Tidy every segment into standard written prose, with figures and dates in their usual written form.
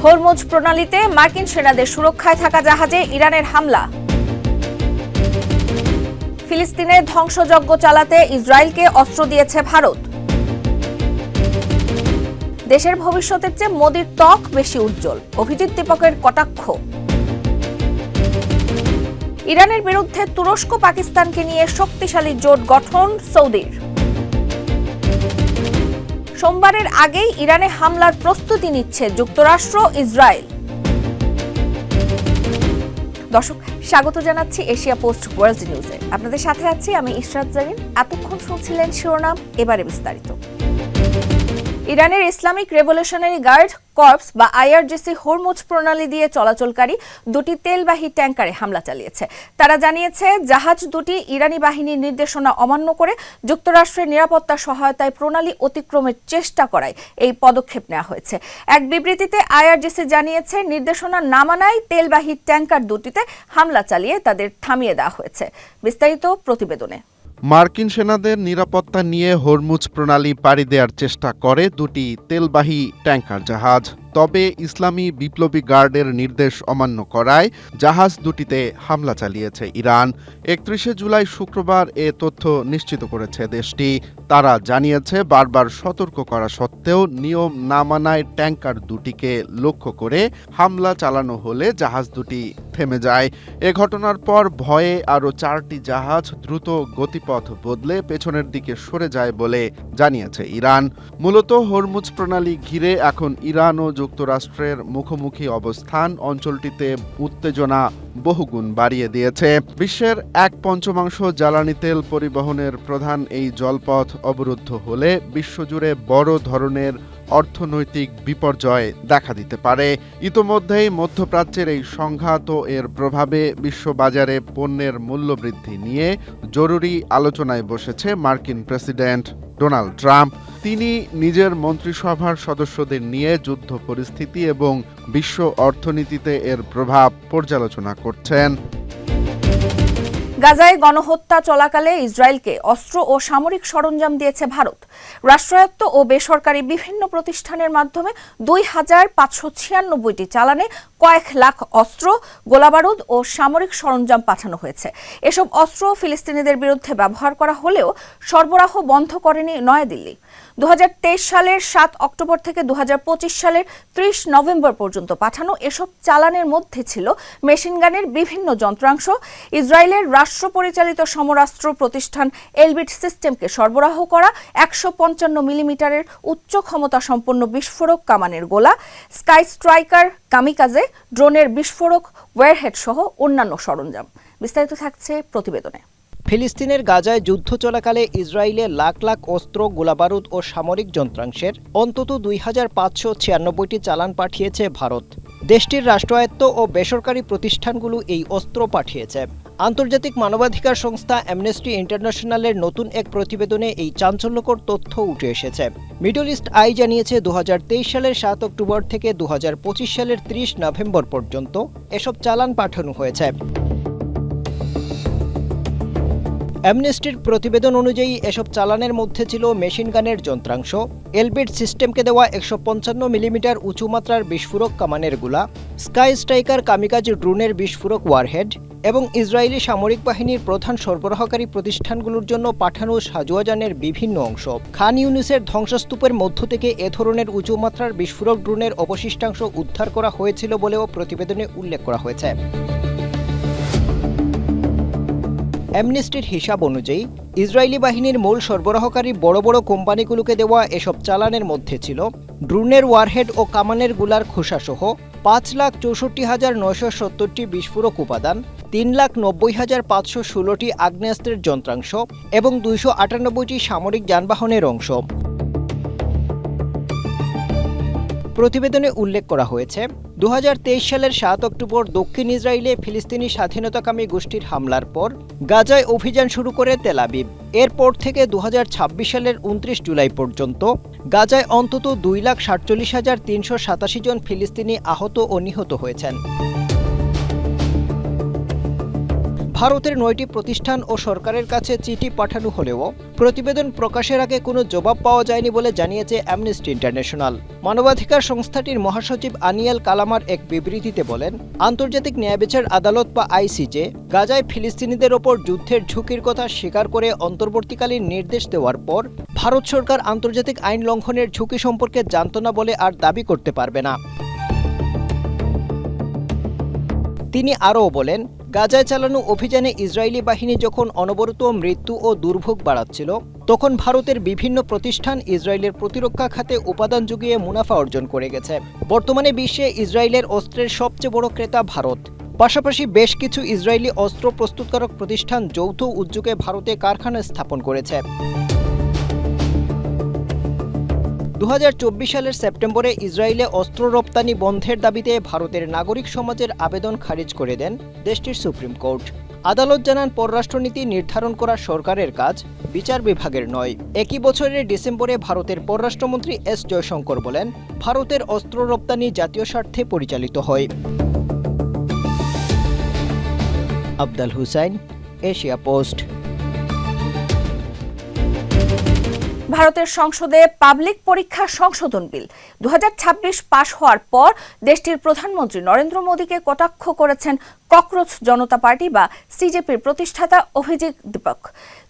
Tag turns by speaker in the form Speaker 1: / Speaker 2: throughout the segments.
Speaker 1: Hormuz প্রণালীতে মার্কিন সেনাদের সুরক্ষায় থাকা জাহাজে ইরানের হামলা। ফিলিস্তিনে ধ্বংসযজ্ঞ চালাতে ইসরায়েলকে অস্ত্র দিয়েছে ভারত। দেশের ভবিষ্যতের চেয়ে মোদির ত্বক বেশি উজ্জ্বল, অভিজিৎ দীপকের কটাক্ষ। ইরানের বিরুদ্ধে তুরস্ক পাকিস্তানকে নিয়ে শক্তিশালী জোট গঠন সৌদির। সোমবারের আগেই ইরানে হামলার প্রস্তুতি নিচ্ছে যুক্তরাষ্ট্র, ইসরায়েল। দর্শক, স্বাগত জানাচ্ছি এশিয়া পোস্ট ওয়ার্ল্ড নিউজে। আপনাদের সাথে আছি আমি ইশরাত জারিন। এতক্ষণ শুনছিলেন শিরোনাম, এবারে বিস্তারিত। ইরানের ইসলামিক রেভলিউশনারি গার্ড কর্পস বা আইআরজিসি হরমুজ প্রণালী দিয়ে চলাচলকারী দুটি তেলবাহী ট্যাঙ্কারে হামলা চালিয়েছে। তারা জানিয়েছে জাহাজ দুটি ইরানি বাহিনীর নির্দেশনা অমান্য করে যুক্তরাষ্ট্রের নিরাপত্তা সহায়তায় প্রণালী অতিক্রমের চেষ্টা করায় এই পদক্ষেপ নেওয়া হয়েছে। এক বিবৃতিতে আইআরজিসি জানিয়েছে নির্দেশনা না মানায় তেলবাহী ট্যাঙ্কার দুটিতে হামলা চালিয়ে তাদের থামিয়ে দেওয়া হয়েছে। বিস্তারিত প্রতিবেদনে।
Speaker 2: মার্কিন সেনাদের নিরাপত্তা নিয়ে হরমুজ প্রণালী পাড়ি দেওয়ার চেষ্টা করে দুটি তেলবাহী ট্যাঙ্কার জাহাজ। তবে ইসলামী বিপ্লবী গার্ডের নির্দেশ অমান্য করায় জাহাজ দুটিতে হামলা চালিয়েছে ইরান। 31 জুলাই শুক্রবার এ তথ্য নিশ্চিত করেছে দেশটি। তারা জানিয়েছে বারবার সতর্ক করা সত্ত্বেও নিয়ম না মানায় ট্যাঙ্কার দুটিকে লক্ষ্য করে হামলা চালানো হলে জাহাজ দুটি থেমে যায়। এ ঘটনার পর ভয়ে আরও 4টি জাহাজ দ্রুত গতিপথ বদলে পেছনের দিকে সরে যায় বলে জানিয়েছে ইরান। মূলত হরমুজ প্রণালী ঘিরে এখন ইরান ও যুক্তরাষ্ট্রের মুখোমুখি অবস্থান অঞ্চলটিতে উত্তেজনা বহুগুণ বাড়িয়ে দিয়েছে। বিশ্বের 1/5 জ্বালানি তেল পরিবহনের প্রধান এই জলপথ অবরুদ্ধ হলে বিশ্বজুড়ে বড় ধরনের অর্থনৈতিক বিপর্যয় দেখা দিতে পারে। ইতোমধ্যেই মধ্যপ্রাচ্যের এই সংঘাত ও এর প্রভাবে বিশ্ববাজারে পণ্যের মূল্যবৃদ্ধি নিয়ে জরুরি আলোচনায় বসেছে মার্কিন প্রেসিডেন্ট ডোনাল্ড ট্রাম্প। তিনি নিজের মন্ত্রিসভার সদস্যদের নিয়ে যুদ্ধ পরিস্থিতি এবং বিশ্ব অর্থনীতিতে এর প্রভাব পর্যালোচনা করছেন।
Speaker 1: গাজায় গণহত্যা চলাকালে ইসরায়েলকে অস্ত্র ও সামরিক সরঞ্জাম দিয়েছে ভারত। রাষ্ট্রায়ত্ত ও বেসরকারি বিভিন্ন প্রতিষ্ঠানের মাধ্যমে 2596টি চালানে কয়েক লাখ অস্ত্র, গোলাবারুদ ও সামরিক সরঞ্জাম পাঠানো হয়েছে। এসব অস্ত্র ফিলিস্তিনিদের বিরুদ্ধে ব্যবহার করা হলেও সরবরাহ বন্ধ করেনি নয়াদিল্লি। 2023 সালের 7 অক্টোবর থেকে 2025 সালের 30 নভেম্বর পর্যন্ত পাঠানো এসব চালানের মধ্যে ছিল মেশিনগানের বিভিন্ন যন্ত্রাংশ, ইসরায়েলের রাষ্ট্র পরিচালিত সমরাস্ত্র প্রতিষ্ঠান এলবিট সিস্টেমকে সরবরাহ করা 155 মিলিমিটারের উচ্চ ক্ষমতা সম্পন্ন বিস্ফোরক কামানের গোলা, স্কাই স্ট্রাইকার, কামিকাজে, ড্রোনের বিস্ফোরক, ওয়্যারহেড সহ অন্যান্য সরঞ্জাম। বিস্তারিত থাকছে প্রতিবেদনে।
Speaker 3: ফিলিস্তিনের গাজায় যুদ্ধ চলাকালে ইসরায়েলে লাখ লাখ অস্ত্র, গোলাবারুদ ও সামরিক যন্ত্রাংশের অন্তত 2596টি চালান পাঠিয়েছে ভারত। দেশটির রাষ্ট্রায়ত্ত ও বেসরকারি প্রতিষ্ঠানগুলো এই অস্ত্র পাঠিয়েছে। আন্তর্জাতিক মানবাধিকার সংস্থা অ্যামনেস্টি ইন্টারন্যাশনালের নতুন এক প্রতিবেদনে এই চাঞ্চল্যকর তথ্য উঠে এসেছে। মিডল ইস্ট আই জানিয়েছে 2023 সালের 7 অক্টোবর থেকে 2025 সালের 30 নভেম্বর পর্যন্ত এসব চালান পাঠানো হয়েছে। অ্যামনেস্টির প্রতিবেদন অনুযায়ী এসব চালানের মধ্যে ছিল মেশিনগানের যন্ত্রাংশ, এলবিট সিস্টেমকে দেওয়া 155 মিলিমিটার উঁচুমাত্রার বিস্ফোরক কামানের গোলা, স্কাই স্ট্রাইকার কামিকাজ ড্রোনের বিস্ফোরক ওয়ারহেড এবং ইসরায়েলি সামরিক বাহিনীর প্রধান সরবরাহকারী প্রতিষ্ঠানগুলোর জন্য পাঠানো সাজোয়াজানের বিভিন্ন অংশ। খান ইউনিসের ধ্বংসস্তূপের মধ্য থেকে এ ধরনের উঁচুমাত্রার বিস্ফোরক ড্রোনের অবশিষ্টাংশ উদ্ধার করা হয়েছিল বলেও প্রতিবেদনে উল্লেখ করা হয়েছে। অ্যামনেস্টির হিসাব অনুযায়ী ইসরায়েলি বাহিনীর মূল সরবরাহকারী বড় বড় কোম্পানিগুলোকে দেওয়া এসব চালানের মধ্যে ছিল ড্রোনের ওয়ারহেড ও কামানের গুলার খোসাসহ 5,64,970টি বিস্ফোরক উপাদান, 3,90,516টি আগ্নেয়াস্ত্রের যন্ত্রাংশ এবং 298টি সামরিক যানবাহনের অংশ। প্রতিবেদনে উল্লেখ করা হয়েছে 2023 সালের 7 অক্টোবর দক্ষিণ ইসরায়েলে ফিলিস্তিনি স্বাধীনতাকামী গোষ্ঠীর হামলার পর গাজায় অভিযান শুরু করে তেল আবিব। এরপর থেকে 2026 সালের 29 জুলাই পর্যন্ত গাজায় অন্তত 2,47,387 জন ফিলিস্তিনি আহত ও নিহত হয়েছেন। ভারতের 9টি প্রতিষ্ঠান ও সরকারের কাছে চিঠি পাঠানো হলেও প্রতিবেদন প্রকাশের আগে কোনো জবাব পাওয়া যায়নি বলে জানিয়েছে অ্যামনেস্টি ইন্টারন্যাশনাল। মানবাধিকার সংস্থাটির মহাসচিব আনিয়াল কালামার এক বিবৃতিতে বলেন, আন্তর্জাতিক ন্যায়বিচার আদালত বা আইসিজে গাজায় ফিলিস্তিনিদের ওপর যুদ্ধের ঝুঁকির কথা স্বীকার করে অন্তর্বর্তীকালীন নির্দেশ দেওয়ার পর ভারত সরকার আন্তর্জাতিক আইন লঙ্ঘনের ঝুঁকি সম্পর্কে জানত না বলে আর দাবি করতে পারবে না। তিনি আরও বলেন, গাজায় চালানো অভিযানে ইসরায়েলি বাহিনী যখন অনবরত মৃত্যু ও দুর্ভোগ বাড়াচ্ছিল, তখন ভারতের বিভিন্ন প্রতিষ্ঠান ইসরায়েলের প্রতিরক্ষা খাতে উপাদান জুগিয়ে মুনাফা অর্জন করে গেছে। বর্তমানে বিশ্বে ইসরায়েলের অস্ত্রের সবচেয়ে বড় ক্রেতা ভারত। পাশাপাশি বেশ কিছু ইসরায়েলি অস্ত্র প্রস্তুতকারক প্রতিষ্ঠান যৌথ উদ্যোগে ভারতে কারখানা স্থাপন করেছে। 2024 সালের সেপ্টেম্বরে ইসরায়েলে অস্ত্র রপ্তানি বন্ধের দাবিতে ভারতের নাগরিক সমাজের আবেদন খারিজ করে দেন দেশটির সুপ্রিম কোর্ট। আদালত জানান, পররাষ্ট্রনীতি নির্ধারণ করা সরকারের কাজ, বিচার বিভাগের নয়। একই বছরের ডিসেম্বরে ভারতের পররাষ্ট্রমন্ত্রী এস জয়শঙ্কর বলেন, ভারতের অস্ত্র রপ্তানি জাতীয় স্বার্থে পরিচালিত হয়। Afdal Hussain, Asia post.
Speaker 1: ভারতের সংসদে পাবলিক পরীক্ষা সংশোধন বিল 2026 পাশ হওয়ার পর দেশটির প্রধানমন্ত্রী নরেন্দ্র মোদীকে কটাক্ষ করেছেন ককরোচ জনতা পার্টি বা সিজেপির প্রতিষ্ঠাতা অভিজিৎ দীপক।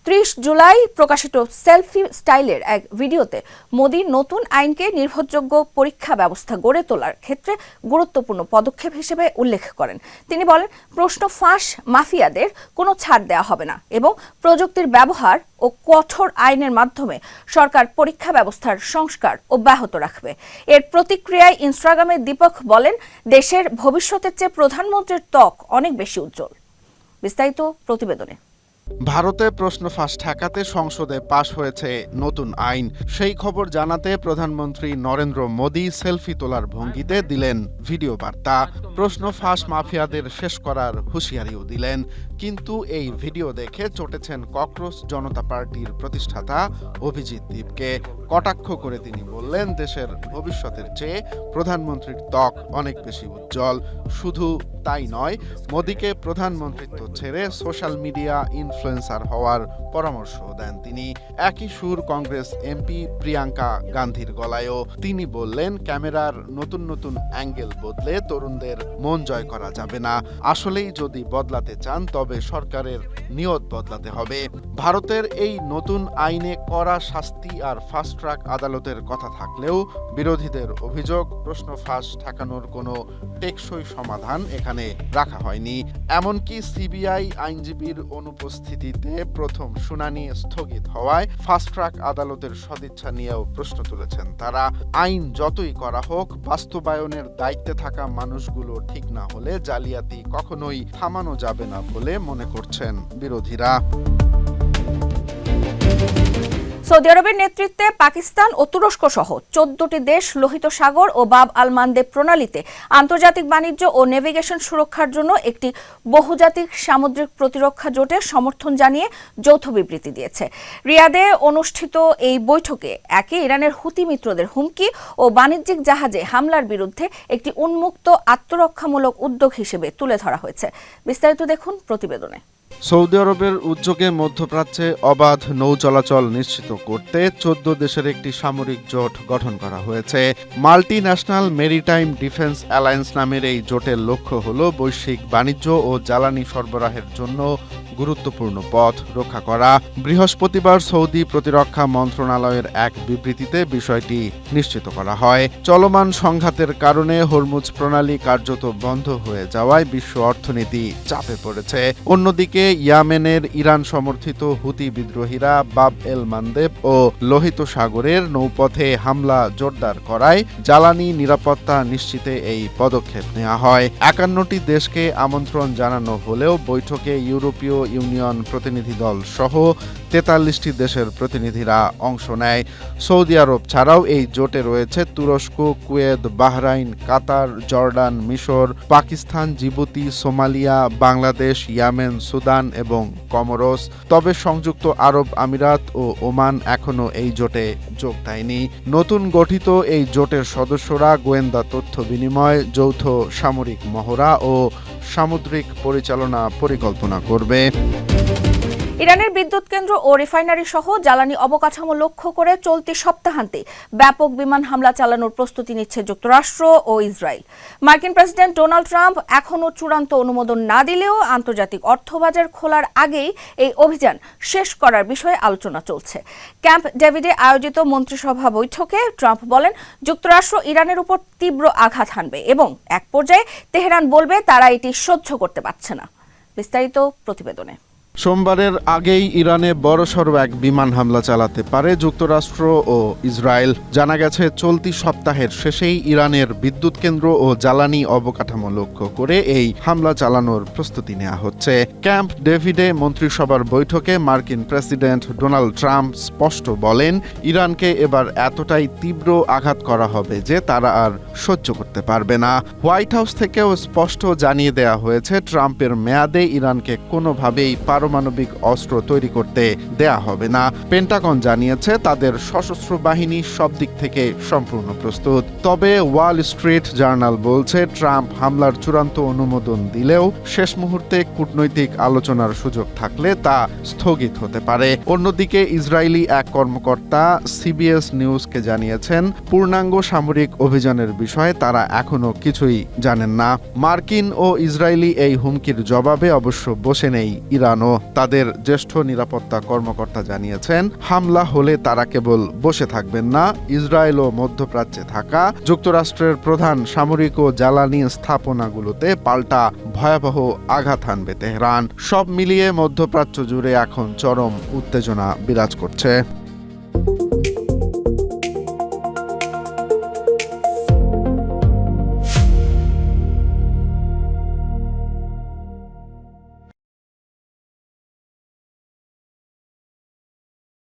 Speaker 1: 30 জুলাই প্রকাশিত সেলফি স্টাইলের এক ভিডিওতে মোদী নতুন আইনকে নির্ভরযোগ্য পরীক্ষা ব্যবস্থা গড়ে তোলার ক্ষেত্রে গুরুত্বপূর্ণ পদক্ষেপ হিসেবে উল্লেখ করেন। তিনি বলেন, প্রশ্ন ফাঁস মাফিয়াদের কোনো ছাড় দেওয়া হবে না এবং প্রযুক্তির ব্যবহার ও কঠোর আইনের মাধ্যমে সরকার পরীক্ষা ব্যবস্থার সংস্কার অব্যাহত রাখবে। এর প্রতিক্রিয়ায় ইনস্টাগ্রামে দীপক বলেন, দেশের ভবিষ্যতের চেয়ে প্রধানমন্ত্রীর ত্বক অনেক বেশি উজ্জ্বল। বিস্তারিত প্রতিবেদনে।
Speaker 2: ভারতে প্রশ্ন ফাঁস ঠেকাতে সংসদে পাশ হয়েছে নতুন আইন। সেই খবর জানাতে প্রধানমন্ত্রী নরেন্দ্র মোদী সেলফি তোলার ভঙ্গিতে দিলেন ভিডিও বার্তা। প্রশ্ন ফাঁস মাফিয়াদের শেষ করার হুঁশিয়ারিও দিলেন। কিন্তু এই ভিডিও দেখে চটেছেন ককরোচ জনতা পার্টির প্রতিষ্ঠাতা অভিজিৎ দীপকে। কটাক্ষ করে তিনি বললেন, দেশের ভবিষ্যতের চেয়ে প্রধানমন্ত্রীর ত্বক অনেক বেশি উজ্জ্বল। শুধু তাই নয়, মোদীকে প্রধানমন্ত্রিত্ব ছেড়ে সোশ্যাল মিডিয়া ইনফ্লুয়েন্সার হওয়ার পরামর্শ দেন তিনি। একই সুর কংগ্রেস এমপি প্রিয়াঙ্কা গান্ধীর গলায়ও। তিনি বললেন, ক্যামেরার নতুন নতুন অ্যাঙ্গেল বদলে তরুণদের মন জয় করা যাবে না। আসলেই যদি বদলাতে চান তবে সরকারের নিয়ত বদলাতে হবে। ভারতের এই নতুন আইনে কড়া শাস্তি আর ফাস্ট ট্র্যাক আদালতের কথা থাকলেও বিরোধীদের অভিযোগ, প্রশ্ন ফাঁস ঠেকানোর কোনো টেকসই সমাধান এখানে রাখা হয়নি। এমনকি সিবিআই আইনজীবীর অনুপস্থিতিতে প্রথম শুনানি স্থগিত হওয়ায় ফাস্ট ট্র্যাক আদালতের সদিচ্ছা নিয়েও প্রশ্ন তুলেছেন তারা। আইন যতই করা হোক, বাস্তবায়নের দায়িত্বে থাকা মানুষগুলো ঠিক না হলে জালিয়াতি কখনোই থামানো যাবে না বলে মনে করছেন বিরোধীরা।
Speaker 1: সৌদি আরবের নেতৃত্বে পাকিস্তান ও তুরস্ক সহ 14টি দেশ লোহিত সাগর ও বাব আল মানদেব প্রণালীতে আন্তর্জাতিক বাণিজ্য ও নেভিগেশন সুরক্ষার জন্য একটি বহুজাতিক সামুদ্রিক প্রতিরক্ষা জোটের সমর্থন জানিয়ে যৌথ বিবৃতি দিয়েছে। রিয়াদে অনুষ্ঠিত এই বৈঠকে একে ইরানের হুতি মিত্রদের হুমকি ও বাণিজ্যিক জাহাজে হামলার বিরুদ্ধে একটি উন্মুক্ত আত্মরক্ষামূলক উদ্যোগ হিসেবে তুলে ধরা হয়েছে। বিস্তারিত দেখুন প্রতিবেদনে।
Speaker 2: সৌদি আরবের উদ্যোগে মধ্যপ্রাচ্যে অবাধ নৌ চলাচল নিশ্চিত করতে 14 দেশের একটি সামরিক জোট গঠন করা হয়েছে। Multi national maritime defence alliance নামের এই জোটের লক্ষ্য হল বৈশ্বিক বাণিজ্য ও জ্বালানি সরবরাহের জন্য গুরুত্বপূর্ণ পথ রক্ষা করা। বৃহস্পতিবার সৌদি প্রতিরক্ষা মন্ত্রণালয়ের এক বিবৃতিতে বিষয়টি নিশ্চিত করা হয়। চলমান সংঘাতের কারণে হরমুজ প্রণালী কার্যত বন্ধ হয়ে যাওয়ায় বিশ্ব অর্থনীতি চাপে পড়েছে। অন্যদিকে ইয়েমেনের ইরান সমর্থিত হুতি বিদ্রোহীরা বাব এল মানদেব ও লোহিত সাগরের নৌপথে হামলা জোরদার করায় জ্বালানি নিরাপত্তা নিশ্চিতে এই পদক্ষেপ নেওয়া হয়। 51টি দেশকে আমন্ত্রণ জানানো হলেও বৈঠকে ইউরোপীয় ইউনিয়ন প্রতিনিধি দল সহ 43টি দেশের প্রতিনিধিরা অংশ নেয়। সৌদি আরব ছাড়াও এই জোটে রয়েছে তুরস্ক, কুয়েত, বাহরাইন, কাতার, জর্ডান, মিশর, Pakistan, Djibouti, Somalia, Bangladesh, Yemen, Sudan এবং কমোরস। তবে সংযুক্ত আরব আমিরাত ও ওমান এখনো এই জোটে যোগ দেয়নি। নতুন গঠিত এই জোটের সদস্যরা গোয়েন্দা তথ্য বিনিময়, যৌথ সামরিক মহড়া ও সামুদ্রিক পরিচালনা পরিকল্পনা করবে।
Speaker 1: ইরানের বিদ্যুৎ কেন্দ্র ও রিফাইনারি সহ জ্বালানি অবকাঠামো লক্ষ্য করে চলতি সপ্তাহান্তে ব্যাপক বিমান হামলা চালানোর প্রস্তুতি নিচ্ছে যুক্তরাষ্ট্র ও ইসরায়েল। মার্কিন প্রেসিডেন্ট ডোনাল্ড ট্রাম্প এখনও চূড়ান্ত অনুমোদন না দিলেও আন্তর্জাতিক অর্থবাজার খোলার আগেই এই অভিযান শেষ করার বিষয়ে আলোচনা চলছে। ক্যাম্প ডেভিডে আয়োজিত মন্ত্রিসভা বৈঠকে ট্রাম্প বলেন, যুক্তরাষ্ট্র ইরানের উপর তীব্র আঘাত হানবে এবং এক পর্যায়ে তেহরান বলবে তারা এটি সহ্য করতে পারছে না। বিস্তারিত প্রতিবেদনে।
Speaker 2: সোমবারের আগেই ইরানে বড়সড় এক বিমান হামলা চালাতে পারে যুক্তরাষ্ট্র ও ইসরায়েল। জানা গেছে, চলতি সপ্তাহের শেষেই ইরানের বিদ্যুৎ কেন্দ্র ও জ্বালানি অবকাঠামো লক্ষ্য করে এই হামলা চালানোর প্রস্তুতি নেওয়া হচ্ছে। ক্যাম্প ডেভিডে মন্ত্রিসভার বৈঠকে মার্কিন প্রেসিডেন্ট ডোনাল্ড ট্রাম্প স্পষ্ট বলেন, ইরানকে এবার এতটাই তীব্র আঘাত করা হবে যে তারা আর সহ্য করতে পারবে না। হোয়াইট হাউস থেকেও স্পষ্ট জানিয়ে দেওয়া হয়েছে, ট্রাম্পের মেয়াদে ইরানকে কোনোভাবেই পারমাণবিক অস্ত্র তৈরি করতে দেয়া হবে না। পেন্টাগন জানিয়েছে তাদের সশস্ত্র বাহিনী সব দিক থেকে সম্পূর্ণ প্রস্তুত। তবে ওয়াল স্ট্রিট জার্নাল বলছে, ট্রাম্প হামলার চূড়ান্ত অনুমোদন দিলেও শেষ মুহূর্তে কূটনৈতিক আলোচনার সুযোগ থাকলে তা স্থগিত হতে পারে। অন্যদিকে ইসরায়েলি এক কর্মকর্তা সিবিএস নিউজকে জানিয়েছেন, পূর্ণাঙ্গ সামরিক অভিযানের বিষয়ে তারা এখনো কিছুই জানেন না। মার্কিন ও ইসরায়েলি এই হুমকির জবাবে অবশ্য বসে নেই ইরানও। তাদের জ্যেষ্ঠ নিরাপত্তা কর্মকর্তা জানিয়েছেন, হামলা হলে তারা কেবল বসে থাকবেন না, ইসরায়েল ও মধ্যপ্রাচ্যে থাকা যুক্তরাষ্ট্রের প্রধান সামরিক ও জ্বালানি স্থাপনাগুলোতে পাল্টা ভয়াবহ আঘাত হানবে তেহরান। সব মিলিয়ে মধ্যপ্রাচ্য জুড়ে এখন চরম উত্তেজনা বিরাজ করছে।